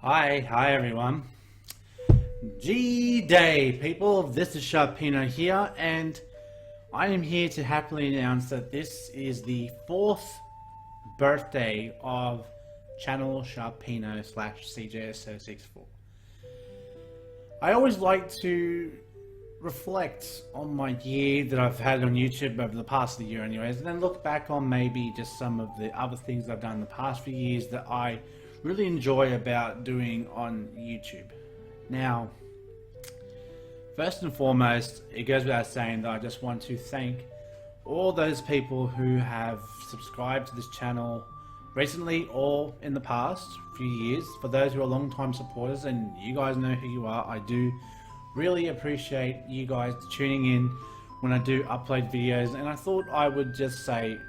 Hi everyone. G-Day, people. This is Sharpino here, and I am here to happily announce that this is the 4th birthday of channel Sharpino / CJS064. I always like to reflect on my year that I've had on YouTube over the past year anyways, and then look back on maybe just some of the other things I've done in the past few years that I really enjoy about doing on YouTube. Now, first and foremost, it goes without saying that I just want to thank all those people who have subscribed to this channel recently or in the past few years. For those who are long-time supporters, and you guys know who you are, I do really appreciate you guys tuning in when I do upload videos. And I thought I would just say,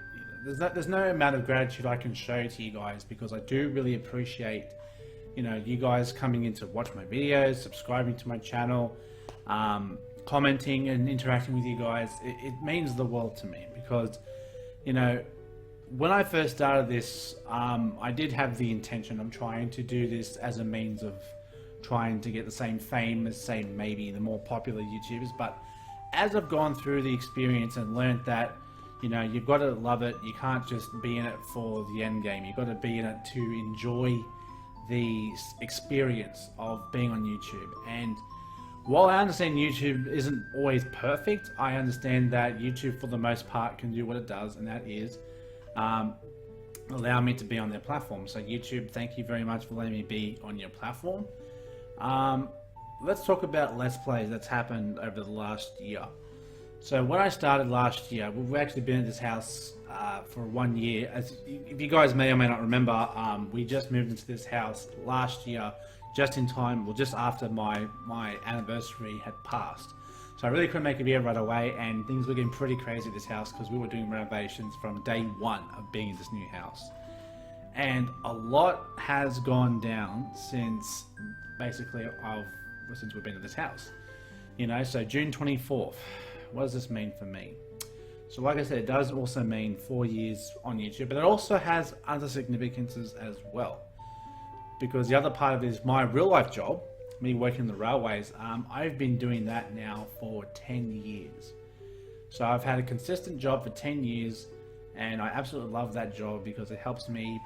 there's no amount of gratitude I can show to you guys, because I do really appreciate, you guys coming in to watch my videos, subscribing to my channel, commenting and interacting with you guys. It means the world to me, because, when I first started this, I did have the intention of trying to do this as a means of trying to get the same fame as, say, maybe the more popular YouTubers. But as I've gone through the experience and learned that, you've got to love it. You can't just be in it for the end game. You've got to be in it to enjoy the experience of being on YouTube. And while I understand YouTube isn't always perfect, I understand that YouTube for the most part can do what it does, and that is allow me to be on their platform. So YouTube, thank you very much for letting me be on your platform. Let's talk about Let's Plays that's happened over the last year. So when I started last year, we've actually been at this house for 1 year. As if you guys may or may not remember, we just moved into this house last year, just in time, well, just after my anniversary had passed. So I really couldn't make a video right away, and things were getting pretty crazy at this house because we were doing renovations from day one of being in this new house. And a lot has gone down since basically since we've been at this house. So June 24th. What does this mean for me? So like I said, it does also mean 4 years on YouTube, but it also has other significances as well. Because the other part of it is my real life job, me working in the railways. I've been doing that now for 10 years. So I've had a consistent job for 10 years, and I absolutely love that job because it helps me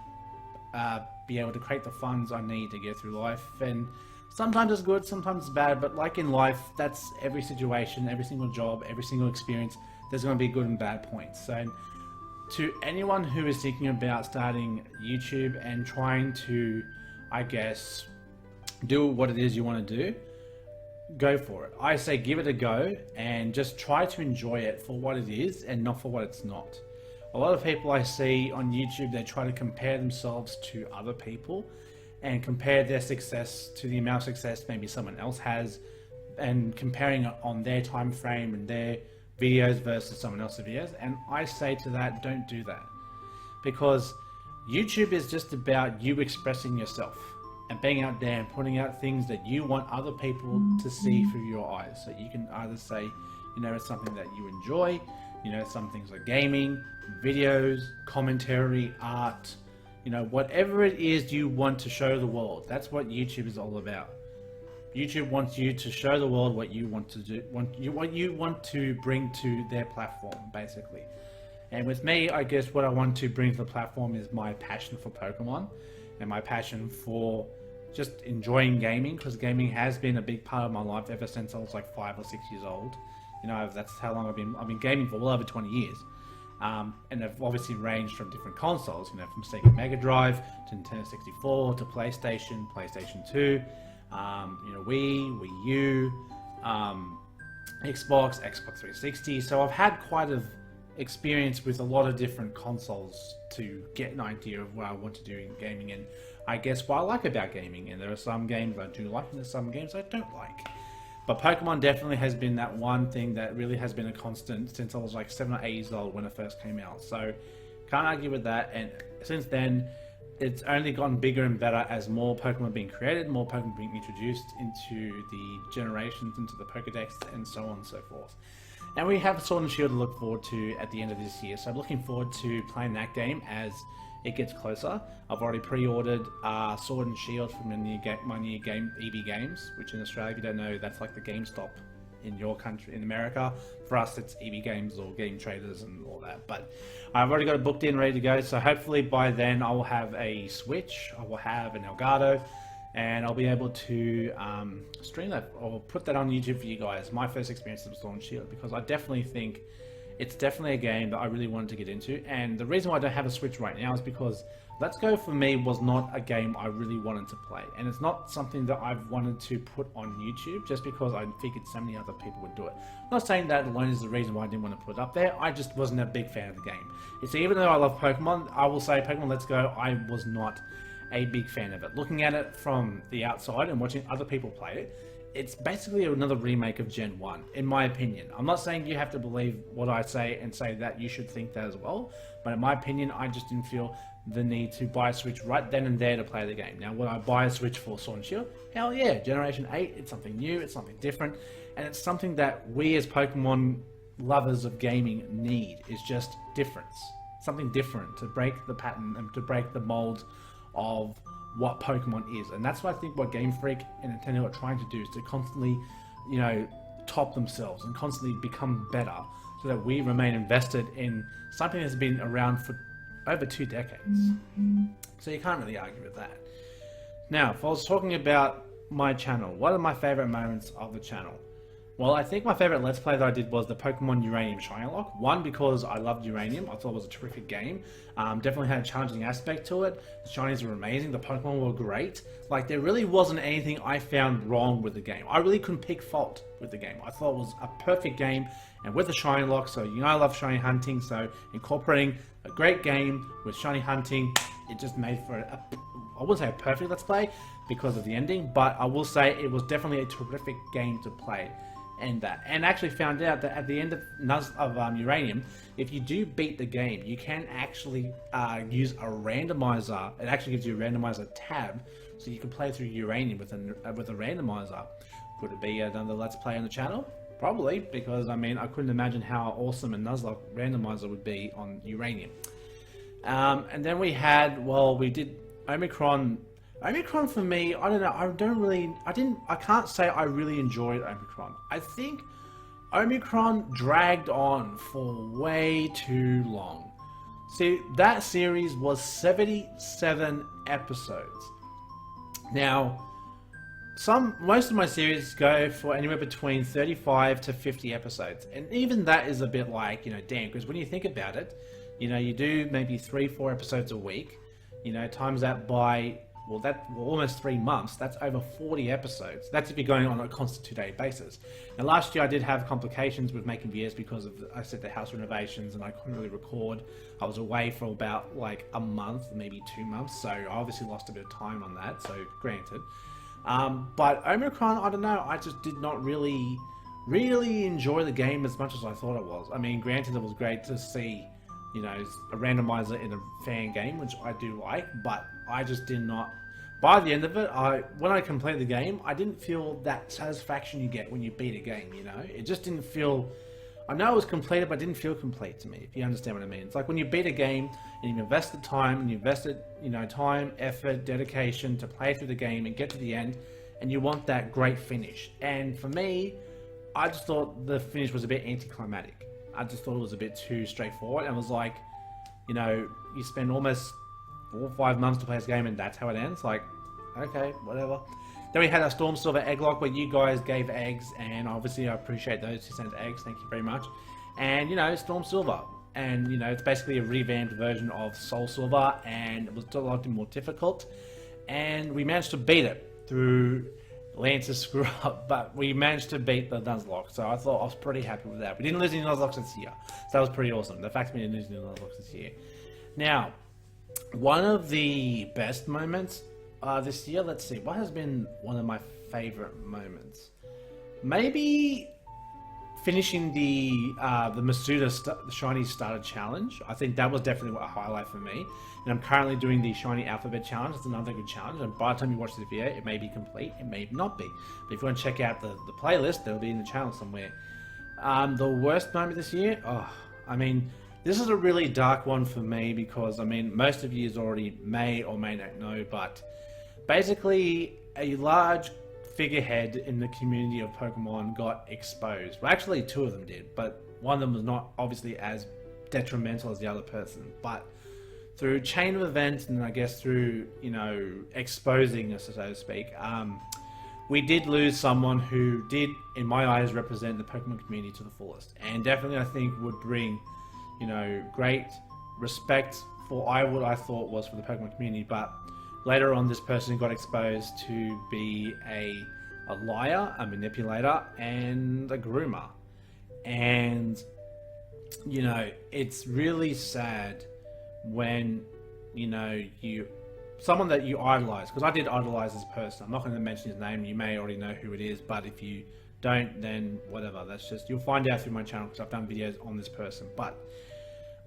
be able to create the funds I need to get through life. And sometimes it's good, sometimes it's bad, but like in life, that's every situation, every single job, every single experience, there's going to be good and bad points. So to anyone who is thinking about starting YouTube and trying to, I guess, do what it is you want to do, go for it. I say give it a go and just try to enjoy it for what it is and not for what it's not. A lot of people I see on YouTube, they try to compare themselves to other people and compare their success to the amount of success maybe someone else has, and comparing it on their time frame and their videos versus someone else's videos. And I say to that, don't do that, because YouTube is just about you expressing yourself and being out there and putting out things that you want other people to see through your eyes. So you can either say, it's something that you enjoy, some things like gaming, videos, commentary, art, whatever it is you want to show the world. That's what YouTube is all about. YouTube wants you to show the world what you want to do, what you want to bring to their platform, basically. And with me, I guess what I want to bring to the platform is my passion for Pokemon and my passion for just enjoying gaming, because gaming has been a big part of my life ever since I was like 5 or 6 years old. That's how long I've been gaming for, well over 20 years. And they've obviously ranged from different consoles, from Sega Mega Drive to Nintendo 64 to PlayStation, PlayStation 2, Wii, Wii U, Xbox 360. So I've had quite an experience with a lot of different consoles to get an idea of what I want to do in gaming, and I guess what I like about gaming. And there are some games I do like and there's some games I don't like. But Pokemon definitely has been that one thing that really has been a constant since I was like 7 or 8 years old when it first came out. So can't argue with that. And since then, it's only gotten bigger and better as more Pokemon being created, more Pokemon being introduced into the generations, into the Pokedex, and so on and so forth. And we have Sword and Shield to look forward to at the end of this year. So I'm looking forward to playing that game as it gets closer. I've already pre-ordered Sword and Shield from my new game, EB Games, which in Australia, if you don't know, that's like the GameStop in your country. In America, for us, it's EB Games or Game Traders and all that. But I've already got it booked in, ready to go. So hopefully by then I will have a Switch, I will have an Elgato, and I'll be able to stream that or put that on YouTube for you guys. My first experience with Sword and Shield, because I definitely think it's definitely a game that I really wanted to get into. And the reason why I don't have a Switch right now is because Let's Go for me was not a game I really wanted to play. And it's not something that I've wanted to put on YouTube just because I figured so many other people would do it. I'm not saying that alone is the reason why I didn't want to put it up there. I just wasn't a big fan of the game. It's even though I love Pokemon, I will say Pokemon Let's Go, I was not a big fan of it. Looking at it from the outside and watching other people play it, it's basically another remake of Gen 1, in my opinion. I'm not saying you have to believe what I say and say that you should think that as well, but in my opinion, I just didn't feel the need to buy a Switch right then and there to play the game. Now, would I buy a Switch for Sword and Shield? Hell yeah, Generation 8, it's something new, it's something different, and it's something that we as Pokemon lovers of gaming need, is just difference. Something different to break the pattern and to break the mold of what Pokemon is. And that's what I think what Game Freak and Nintendo are trying to do, is to constantly, you know, top themselves and constantly become better so that we remain invested in something that's been around for over 2 decades. So you can't really argue with that. Now, if I was talking about my channel, what are my favorite moments of the channel? Well, I think my favorite Let's Play that I did was the Pokemon Uranium Shiny Lock. One, because I loved Uranium. I thought it was a terrific game. Definitely had a challenging aspect to it. The shinies were amazing. The Pokemon were great. Like, there really wasn't anything I found wrong with the game. I really couldn't pick fault with the game. I thought it was a perfect game. And with the Shiny Lock, so you know I love shiny hunting, so incorporating a great game with shiny hunting, it just made for I wouldn't say a perfect Let's Play because of the ending, but I will say it was definitely a terrific game to play. And actually found out that at the end of Uranium, if you do beat the game, you can actually use a randomizer. It actually gives you a randomizer tab, so you can play through Uranium with a randomizer. Could it be another Let's Play on the channel? Probably, because I mean, I couldn't imagine how awesome a Nuzlocke randomizer would be on Uranium. And then we had, well, we did Omicron. Omicron for me, I don't know, I can't say I really enjoyed Omicron. I think Omicron dragged on for way too long. See, that series was 77 episodes. Now, most of my series go for anywhere between 35 to 50 episodes. And even that is a bit like, you know, damn, because when you think about it, you know, you do maybe 3-4 episodes a week, you know, times that by almost 3 months, that's over 40 episodes. That's if you're going on a constant 2-day basis. Now, last year I did have complications with making videos because of, I said, the house renovations, and I couldn't really record. I was away for about like a month, maybe 2 months, so I obviously lost a bit of time on that, so granted. But Omicron, I don't know, I just did not really enjoy the game as much as I thought it was. I mean, granted, it was great to see, you know, a randomizer in a fan game, which I do like, but I just did not. By the end of it, when I completed the game, I didn't feel that satisfaction you get when you beat a game, you know? It just didn't feel. I know it was completed, but it didn't feel complete to me, if you understand what I mean. It's like when you beat a game and you invested time and you invested, you know, time, effort, dedication to play through the game and get to the end, and you want that great finish. And for me, I just thought the finish was a bit anticlimactic. I just thought it was a bit too straightforward, and it was like, you know, you spend almost 4 or 5 months to play this game and that's how it ends. Like, okay, whatever. Then we had a Storm Silver egg lock where you guys gave eggs, and obviously I appreciate those who sent eggs. Thank you very much. And, you know, Storm Silver. And, you know, it's basically a revamped version of Soul Silver, and it was a lot more difficult. And we managed to beat it through Lance's screw up, but we managed to beat the Nuzlocke, so I thought I was pretty happy with that. We didn't lose any Nuzlocke this year, so that was pretty awesome. The fact that we didn't lose any Nuzlocke this year. Now, one of the best moments this year, let's see, what has been one of my favorite moments? Maybe finishing the Masuda Shiny Starter Challenge. I think that was definitely a highlight for me. And I'm currently doing the Shiny Alphabet Challenge. It's another good challenge. And by the time you watch this video, it may be complete, it may not be. But if you want to check out the playlist, it'll be in the channel somewhere. The worst moment this year? Oh, I mean, this is a really dark one for me because, I mean, most of you already may or may not know, but basically a large figurehead in the community of Pokemon got exposed. Well, actually two of them did, but one of them was not obviously as detrimental as the other person. But through chain of events, and I guess through, you know, exposing us, so to speak, we did lose someone who did, in my eyes, represent the Pokemon community to the fullest. And definitely, I think, would bring, you know, great respect for what I thought was for the Pokemon community. But later on, this person got exposed to be a liar, a manipulator, and a groomer. And, you know, it's really sad when, you know, someone that you idolize, because I did idolize this person. I'm not going to mention his name. You may already know who it is, but if you don't, then whatever. That's just, you'll find out through my channel because I've done videos on this person. But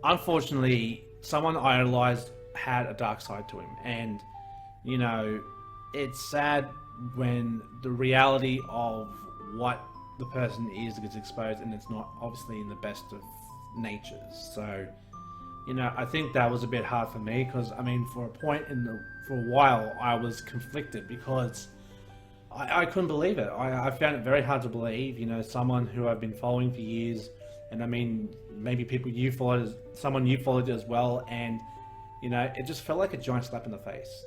unfortunately, someone I idolized had a dark side to him. And, you know, it's sad when the reality of what the person is gets exposed and it's not obviously in the best of natures. So, you know, I think that was a bit hard for me because, I mean, for a while I was conflicted because I couldn't believe it. I found it very hard to believe, you know, someone who I've been following for years, and I mean, maybe people you followed, someone you followed as well, and, you know, it just felt like a giant slap in the face,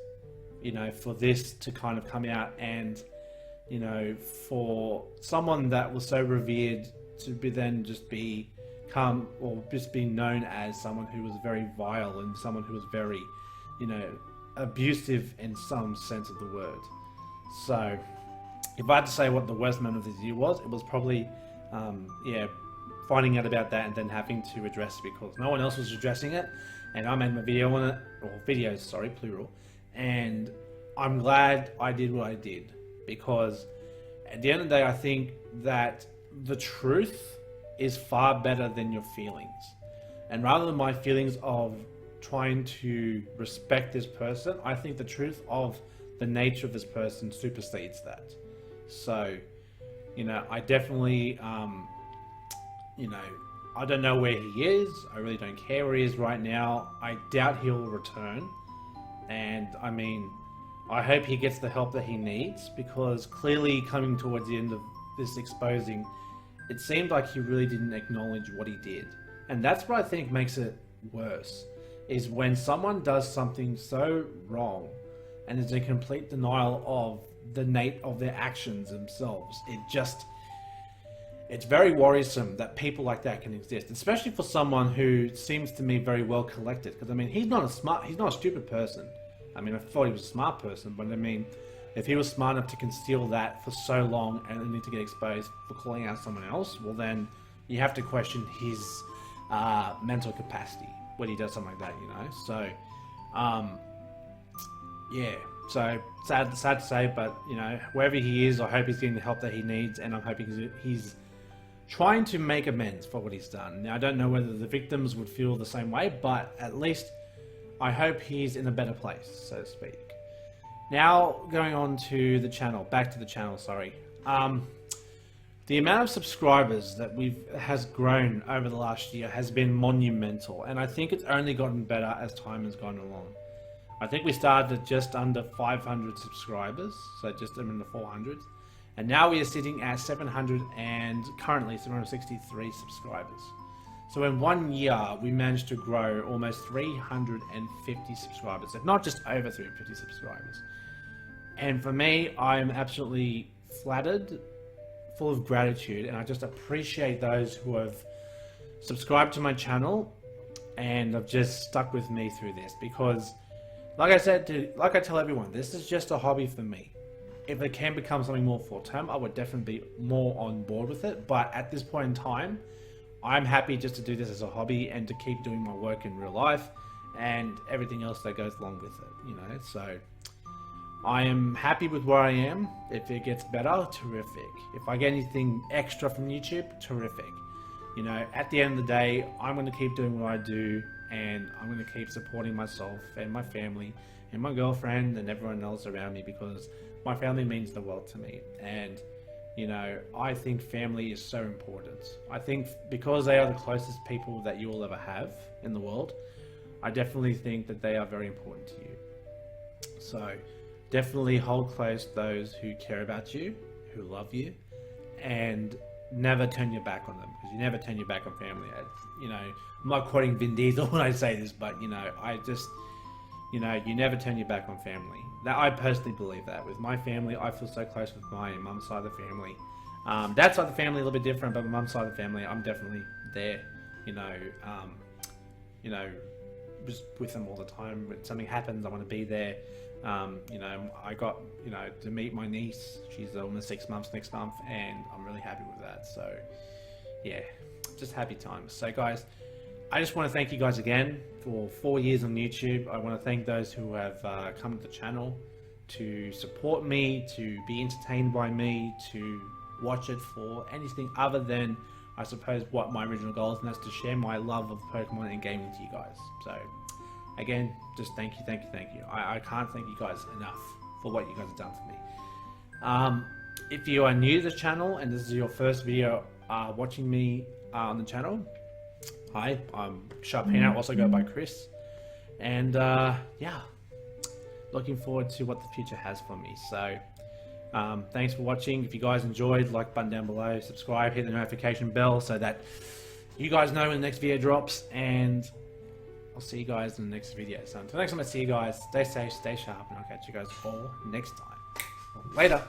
you know, for this to kind of come out and, you know, for someone that was so revered to be then just become, or just be known as someone who was very vile and someone who was very, you know, abusive in some sense of the word. So if I had to say what the worst moment of this year was, it was probably, yeah, finding out about that and then having to address it because no one else was addressing it, and I made my video on it, or videos, sorry, plural, and I'm glad I did what I did because at the end of the day, I think that the truth is far better than your feelings. And rather than my feelings of trying to respect this person, I think the truth of the nature of this person supersedes that. So, you know, I definitely, you know, I don't know where he is. I really don't care where he is right now. I doubt he'll return. And I mean, I hope he gets the help that he needs because clearly coming towards the end of this exposing, it seemed like he really didn't acknowledge what he did. And that's what I think makes it worse, is when someone does something so wrong and is in complete denial of the nature of their actions themselves. It's very worrisome that people like that can exist, especially for someone who seems to me very well collected. Because I mean, he's not a stupid person. I mean, I thought he was a smart person, but I mean, if he was smart enough to conceal that for so long and only to get exposed for calling out someone else, well then you have to question his mental capacity when he does something like that, you know? So, yeah, so sad to say, but you know, wherever he is, I hope he's getting the help that he needs, and I'm hoping he's trying to make amends for what he's done. Now, I don't know whether the victims would feel the same way, but at least I hope he's in a better place, so to speak. Now, going on to the channel, back to the channel, sorry. The amount of subscribers that has grown over the last year has been monumental, and I think it's only gotten better as time has gone along. I think we started at just under 500 subscribers, so just in the 400s, and now we are sitting at 700 and currently 763 subscribers. So in 1 year, we managed to grow almost 350 subscribers, if not just over 350 subscribers. And for me, I'm absolutely flattered, full of gratitude, and I just appreciate those who have subscribed to my channel and have just stuck with me through this, because like I said, like I tell everyone, this is just a hobby for me. If it can become something more full-term, I would definitely be more on board with it, but at this point in time, I'm happy just to do this as a hobby and to keep doing my work in real life and everything else that goes along with it, you know. So I am happy with where I am. If it gets better, terrific. If I get anything extra from YouTube, terrific. You know, at the end of the day, I'm going to keep doing what I do, and I'm going to keep supporting myself and my family and my girlfriend and everyone else around me, because my family means the world to me. And You know, I think family is so important. I think because they are the closest people that you will ever have in the world, I definitely think that they are very important to you. So definitely hold close those who care about you, who love you, and never turn your back on them, because you never turn your back on family. You know, I'm not quoting Vin Diesel when I say this, but you know, you know, you never turn your back on family. That, I personally believe that. With my family, I feel so close with my mum's side of the family. Dad's side of the family a little bit different, but my mum's side of the family, I'm definitely there. You know, just with them all the time. When something happens, I want to be there. You know, I got, you know, to meet my niece. She's almost 6 months next month, and I'm really happy with that. So, yeah, just happy times. So, guys, I just want to thank you guys again for 4 years on YouTube. I want to thank those who have come to the channel to support me, to be entertained by me, to watch it for anything other than, I suppose, what my original goal is, and that's to share my love of Pokemon and gaming to you guys. So, again, just thank you, thank you, thank you. I can't thank you guys enough for what you guys have done for me. If you are new to the channel and this is your first video watching me on the channel, hi, I'm Sharpino, also go by Chris. And yeah, looking forward to what the future has for me. So thanks for watching. If you guys enjoyed, like button down below, subscribe, hit the notification bell so that you guys know when the next video drops, and I'll see you guys in the next video. So until next time I see you guys, stay safe, stay sharp, and I'll catch you guys all next time. Later.